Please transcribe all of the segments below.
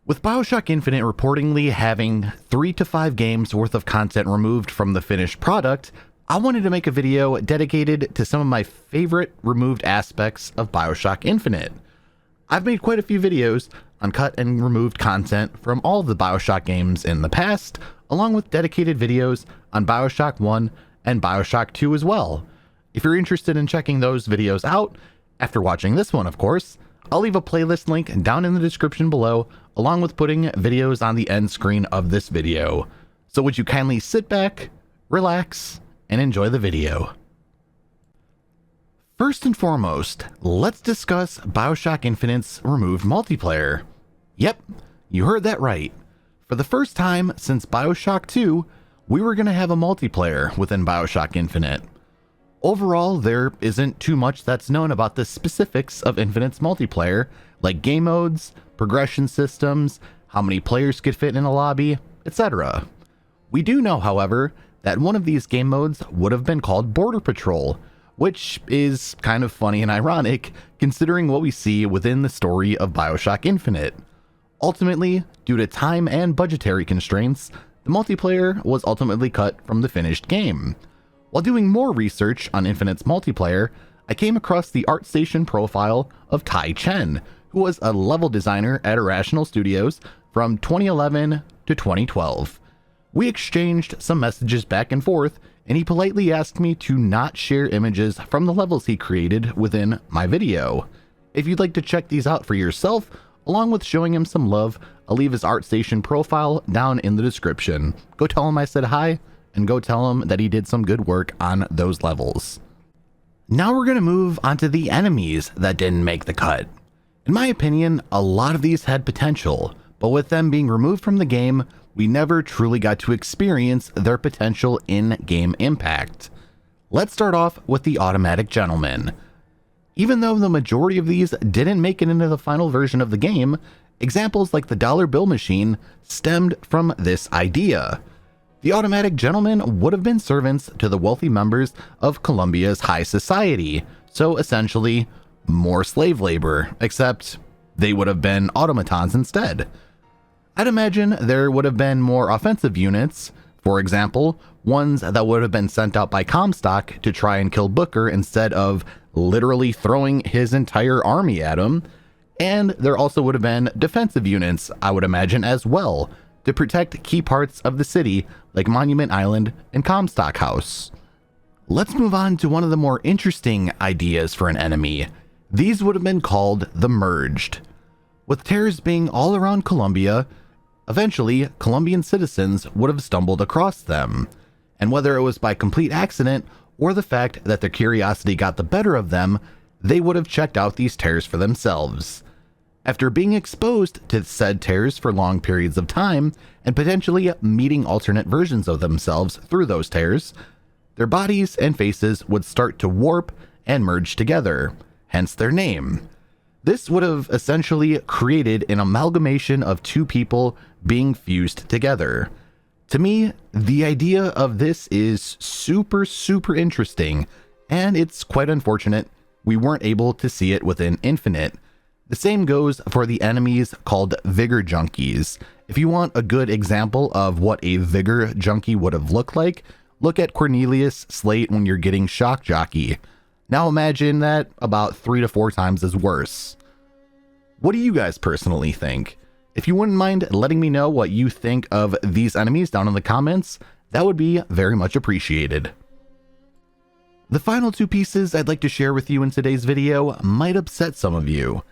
With Bioshock Infinite reportedly having 3 to 5 games worth of content removed from the finished product, I wanted to make a video dedicated to some of my favorite removed aspects of Bioshock Infinite. I've made quite a few videos on cut and removed content from all of the Bioshock games in the past, along with dedicated videos on Bioshock 1 and Bioshock 2 as well. If you're interested in checking those videos out, after watching this one of course, I'll leave a playlist link down in the description below, along with putting videos on the end screen of this video. So would you kindly sit back, relax, and enjoy the video. First and foremost, let's discuss Bioshock Infinite's removed multiplayer. Yep, you heard that right. For the first time since Bioshock 2, we were going to have a multiplayer within Bioshock Infinite. Overall, there isn't too much that's known about the specifics of Infinite's multiplayer, like game modes, progression systems, how many players could fit in a lobby, etc. We do know, however, that one of these game modes would have been called Border Patrol, which is kind of funny and ironic considering what we see within the story of Bioshock Infinite. Ultimately, due to time and budgetary constraints, the multiplayer was ultimately cut from the finished game. While doing more research on Infinite's multiplayer, I came across the ArtStation profile of Chen, who was a level designer at Irrational Studios from 2011 to 2012. We exchanged some messages back and forth, and he politely asked me to not share images from the levels he created within my video. If you'd like to check these out for yourself, along with showing him some love, I'll leave his ArtStation profile down in the description. Go tell him I said hi, and go tell him that he did some good work on those levels. Now we're going to move on to the enemies that didn't make the cut. In my opinion, a lot of these had potential, but with them being removed from the game, we never truly got to experience their potential in-game impact. Let's start off with the Automatic Gentleman. Even though the majority of these didn't make it into the final version of the game, examples like the dollar bill machine stemmed from this idea. The Automatic Gentlemen would have been servants to the wealthy members of Columbia's high society, so essentially more slave labor, except they would have been automatons instead. I'd imagine there would have been more offensive units, for example, ones that would have been sent out by Comstock to try and kill Booker instead of literally throwing his entire army at him, and there also would have been defensive units, I would imagine as well, to protect key parts of the city like Monument Island and Comstock House. Let's move on to one of the more interesting ideas for an enemy. These would have been called the Merged. With terrors being all around Columbia, eventually Columbian citizens would have stumbled across them, and whether it was by complete accident or the fact that their curiosity got the better of them, they would have checked out these terrors for themselves. After being exposed to said terrors for long periods of time, and potentially meeting alternate versions of themselves through those terrors, their bodies and faces would start to warp and merge together, hence their name. This would have essentially created an amalgamation of two people being fused together. To me, the idea of this is super interesting, and it's quite unfortunate we weren't able to see it within Infinite. The same goes for the enemies called Vigor Junkies. If you want a good example of what a Vigor Junkie would have looked like, look at Cornelius Slate when you're getting Shock Jockey. Now imagine that about 3 to 4 times as worse. What do you guys personally think? If you wouldn't mind letting me know what you think of these enemies down in the comments, that would be very much appreciated. The final 2 pieces I'd like to share with you in today's video might upset some of you.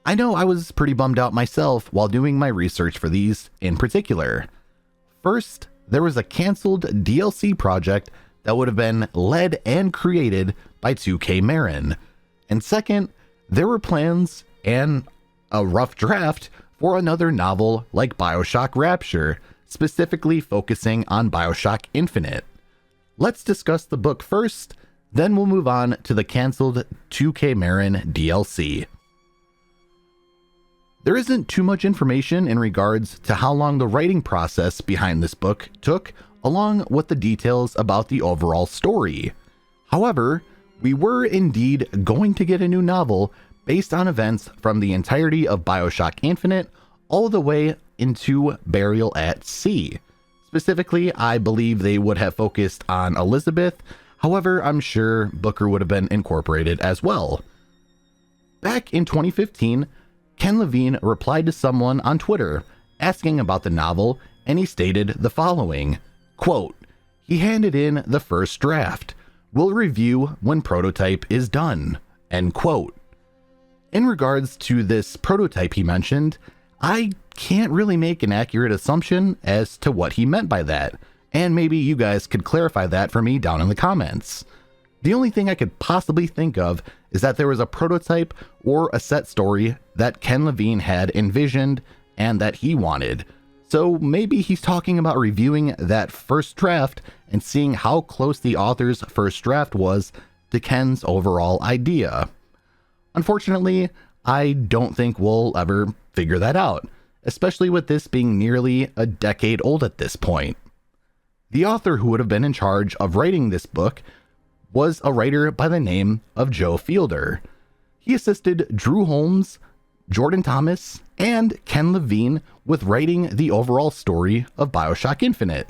I know I was pretty bummed out myself while doing my research for these in particular. First, there was a canceled DLC project that would have been led and created by 2K Marin. And second, there were plans and a rough draft for another novel like Bioshock Rapture, specifically focusing on Bioshock Infinite. Let's discuss the book first, then we'll move on to the canceled 2K Marin DLC. There isn't too much information in regards to how long the writing process behind this book took, along with the details about the overall story. However, we were indeed going to get a new novel based on events from the entirety of Bioshock Infinite, all the way into Burial at Sea. Specifically, I believe they would have focused on Elizabeth. However, I'm sure Booker would have been incorporated as well. Back in 2015, Ken Levine replied to someone on Twitter asking about the novel, and he stated the following, quote, "He handed in the first draft. We'll review when prototype is done," end quote. In regards to this prototype he mentioned, I can't really make an accurate assumption as to what he meant by that, and maybe you guys could clarify that for me down in the comments. The only thing I could possibly think of is that there was a prototype or a set story that Ken Levine had envisioned and that he wanted. So maybe he's talking about reviewing that first draft and seeing how close the author's first draft was to Ken's overall idea. Unfortunately, I don't think we'll ever figure that out, especially with this being nearly a decade old at this point. The author who would have been in charge of writing this book was a writer by the name of Joe Fielder. He assisted Drew Holmes, Jordan Thomas, and Ken Levine with writing the overall story of Bioshock Infinite.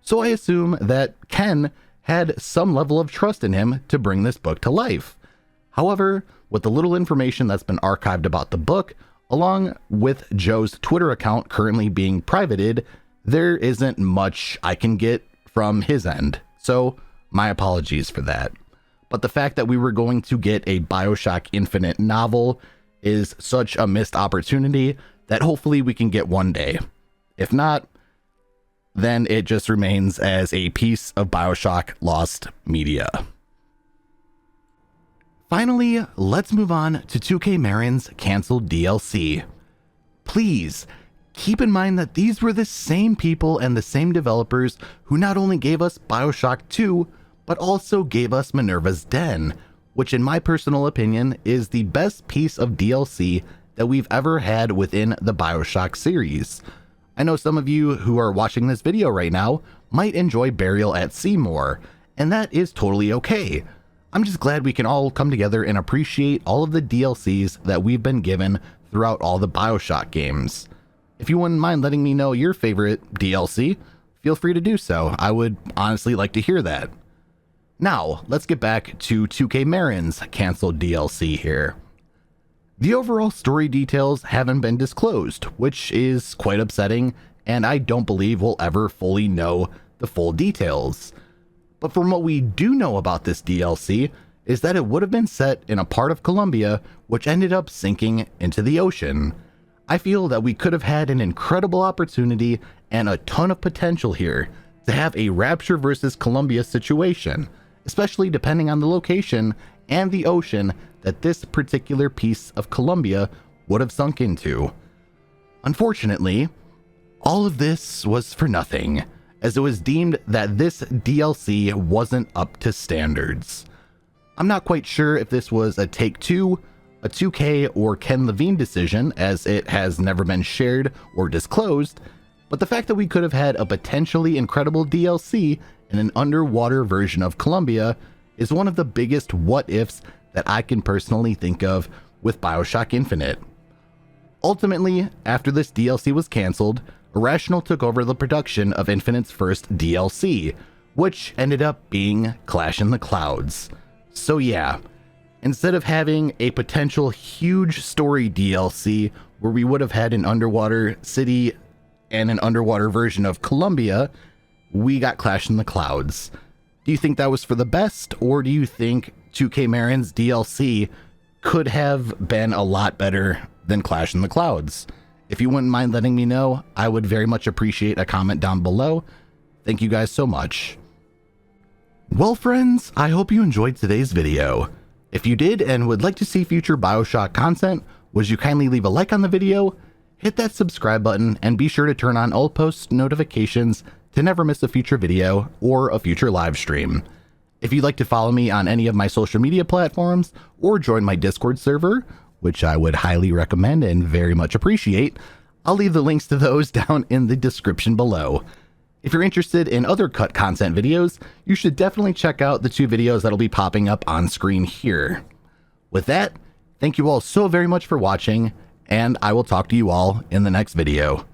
So I assume that Ken had some level of trust in him to bring this book to life. However, with the little information that's been archived about the book, along with Joe's Twitter account currently being privated, there isn't much I can get from his end. So my apologies for that. But the fact that we were going to get a Bioshock Infinite novel is such a missed opportunity that hopefully we can get one day. If not, then it just remains as a piece of Bioshock lost media. Finally, let's move on to 2K Marin's canceled DLC. Please, keep in mind that these were the same people and the same developers who not only gave us Bioshock 2, but also gave us Minerva's Den, which in my personal opinion is the best piece of DLC that we've ever had within the Bioshock series. I know some of you who are watching this video right now might enjoy Burial at Sea more, and that is totally okay. I'm just glad we can all come together and appreciate all of the DLCs that we've been given throughout all the Bioshock games. If you wouldn't mind letting me know your favorite DLC, feel free to do so. I would honestly like to hear that. Now, let's get back to 2K Marin's canceled DLC here. The overall story details haven't been disclosed, which is quite upsetting, and I don't believe we'll ever fully know the full details. But from what we do know about this DLC is that it would have been set in a part of Colombia which ended up sinking into the ocean. I feel that we could have had an incredible opportunity and a ton of potential here to have a Rapture versus Columbia situation, especially depending on the location and the ocean that this particular piece of Columbia would have sunk into. Unfortunately, all of this was for nothing, as it was deemed that this DLC wasn't up to standards. I'm not quite sure if this was a Take-Two, a 2K, or Ken Levine decision, as it has never been shared or disclosed, but the fact that we could have had a potentially incredible DLC in an underwater version of Columbia is one of the biggest what-ifs that I can personally think of with Bioshock Infinite. Ultimately, after this DLC was cancelled, Irrational took over the production of Infinite's first DLC, which ended up being Clash in the Clouds. So yeah, instead of having a potential huge story DLC where we would have had an underwater city and an underwater version of Columbia, we got Clash in the Clouds. Do you think that was for the best, or do you think 2K Marin's DLC could have been a lot better than Clash in the Clouds? If you wouldn't mind letting me know, I would very much appreciate a comment down below. Thank you guys so much. Well friends, I hope you enjoyed today's video. If you did and would like to see future Bioshock content, would you kindly leave a like on the video, hit that subscribe button, and be sure to turn on all post notifications to never miss a future video or a future live stream. If you'd like to follow me on any of my social media platforms or join my Discord server, which I would highly recommend and very much appreciate, I'll leave the links to those down in the description below. If you're interested in other cut content videos, you should definitely check out the 2 videos that'll be popping up on screen here. With that, thank you all so very much for watching, and I will talk to you all in the next video.